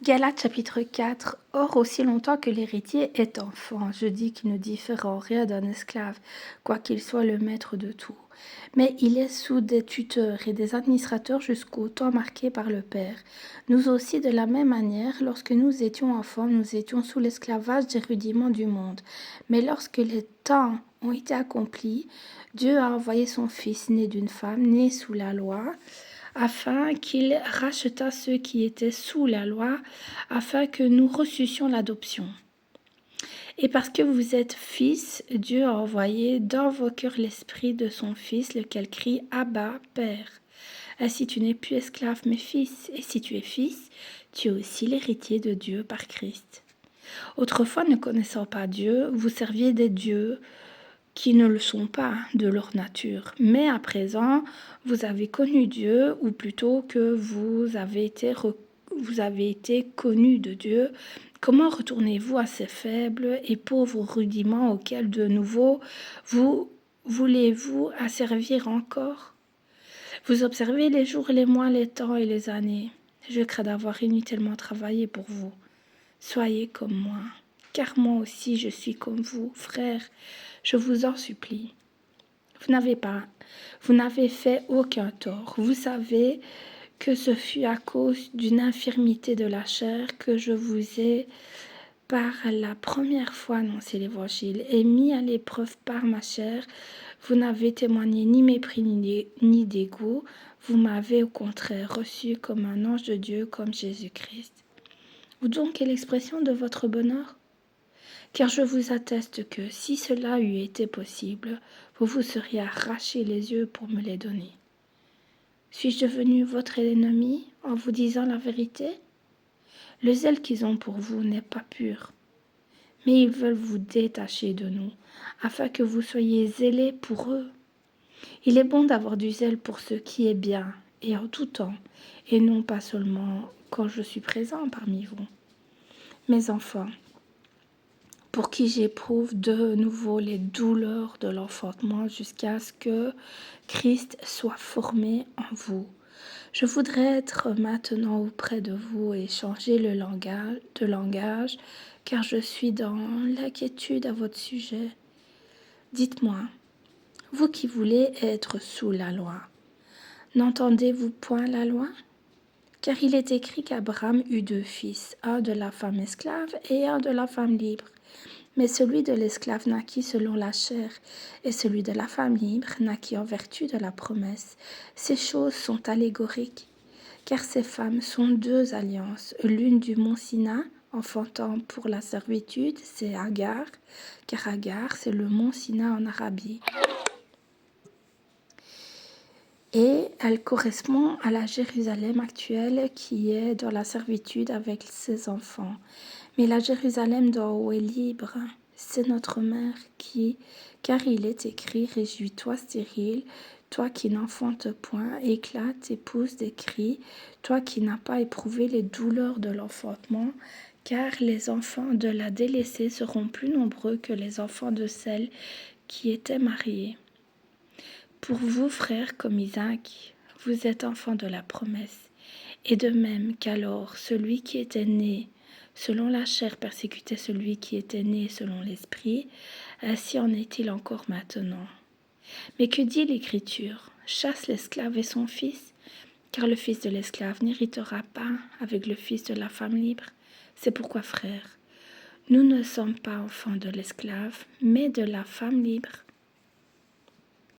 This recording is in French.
Galates chapitre 4. Or, aussi longtemps que l'héritier est enfant, je dis qu'il ne diffère en rien d'un esclave, quoiqu'il soit le maître de tout. Mais il est sous des tuteurs et des administrateurs jusqu'au temps marqué par le Père. Nous aussi, de la même manière, lorsque nous étions enfants, nous étions sous l'esclavage des rudiments du monde. Mais lorsque les temps ont été accomplis, Dieu a envoyé son Fils, né d'une femme, né sous la loi, afin qu'il rachetât ceux qui étaient sous la loi, afin que nous reçussions l'adoption. Et parce que vous êtes fils, Dieu a envoyé dans vos cœurs l'esprit de son Fils, lequel crie « Abba, Père ». Ainsi tu n'es plus esclave, mais fils, et si tu es fils, tu es aussi l'héritier de Dieu par Christ. Autrefois, ne connaissant pas Dieu, vous serviez des dieux qui ne le sont pas de leur nature. Mais à présent, vous avez connu Dieu, ou plutôt que vous avez été connus de Dieu. Comment retournez-vous à ces faibles et pauvres rudiments auxquels de nouveau vous voulez-vous asservir encore? Vous observez les jours, les mois, les temps et les années. Je crains d'avoir inutilement travaillé pour vous. Soyez comme moi, car moi aussi je suis comme vous, frères. Je vous en supplie. Vous n'avez fait aucun tort. Vous savez que ce fut à cause d'une infirmité de la chair que je vous ai par la première fois annoncé l'Évangile et mis à l'épreuve par ma chair. Vous n'avez témoigné ni mépris ni dégoût. Vous m'avez au contraire reçu comme un ange de Dieu, comme Jésus-Christ. Où donc est l'expression de votre bonheur? Car je vous atteste que, si cela eût été possible, vous vous seriez arraché les yeux pour me les donner. Suis-je devenu votre ennemi en vous disant la vérité? Le zèle qu'ils ont pour vous n'est pas pur, mais ils veulent vous détacher de nous, afin que vous soyez zélés pour eux. Il est bon d'avoir du zèle pour ce qui est bien, et en tout temps, et non pas seulement quand je suis présent parmi vous. Mes enfants, pour qui j'éprouve de nouveau les douleurs de l'enfantement jusqu'à ce que Christ soit formé en vous. Je voudrais être maintenant auprès de vous et changer de langage, car je suis dans l'inquiétude à votre sujet. Dites-moi, vous qui voulez être sous la loi, n'entendez-vous point la loi? Car il est écrit qu'Abraham eut 2 fils, un de la femme esclave et un de la femme libre. Mais celui de l'esclave naquit selon la chair, et celui de la femme libre naquit en vertu de la promesse. Ces choses sont allégoriques, car ces femmes sont 2 alliances, l'une du mont Sina, enfantant pour la servitude, c'est Agar, car Agar, c'est le mont Sina en Arabie. Et elle correspond à la Jérusalem actuelle qui est dans la servitude avec ses enfants. Mais la Jérusalem d'en haut est libre, c'est notre mère car il est écrit, réjouis-toi stérile, toi qui n'enfantes point, éclate et pousse des cris, toi qui n'as pas éprouvé les douleurs de l'enfantement, car les enfants de la délaissée seront plus nombreux que les enfants de celle qui étaient mariée. Pour vous, frères, comme Isaac, vous êtes enfants de la promesse, et de même qu'alors celui qui était né selon la chair persécutait celui qui était né selon l'esprit, ainsi en est-il encore maintenant. Mais que dit l'Écriture? Chasse l'esclave et son fils, car le fils de l'esclave n'héritera pas avec le fils de la femme libre. C'est pourquoi, frères, nous ne sommes pas enfants de l'esclave, mais de la femme libre.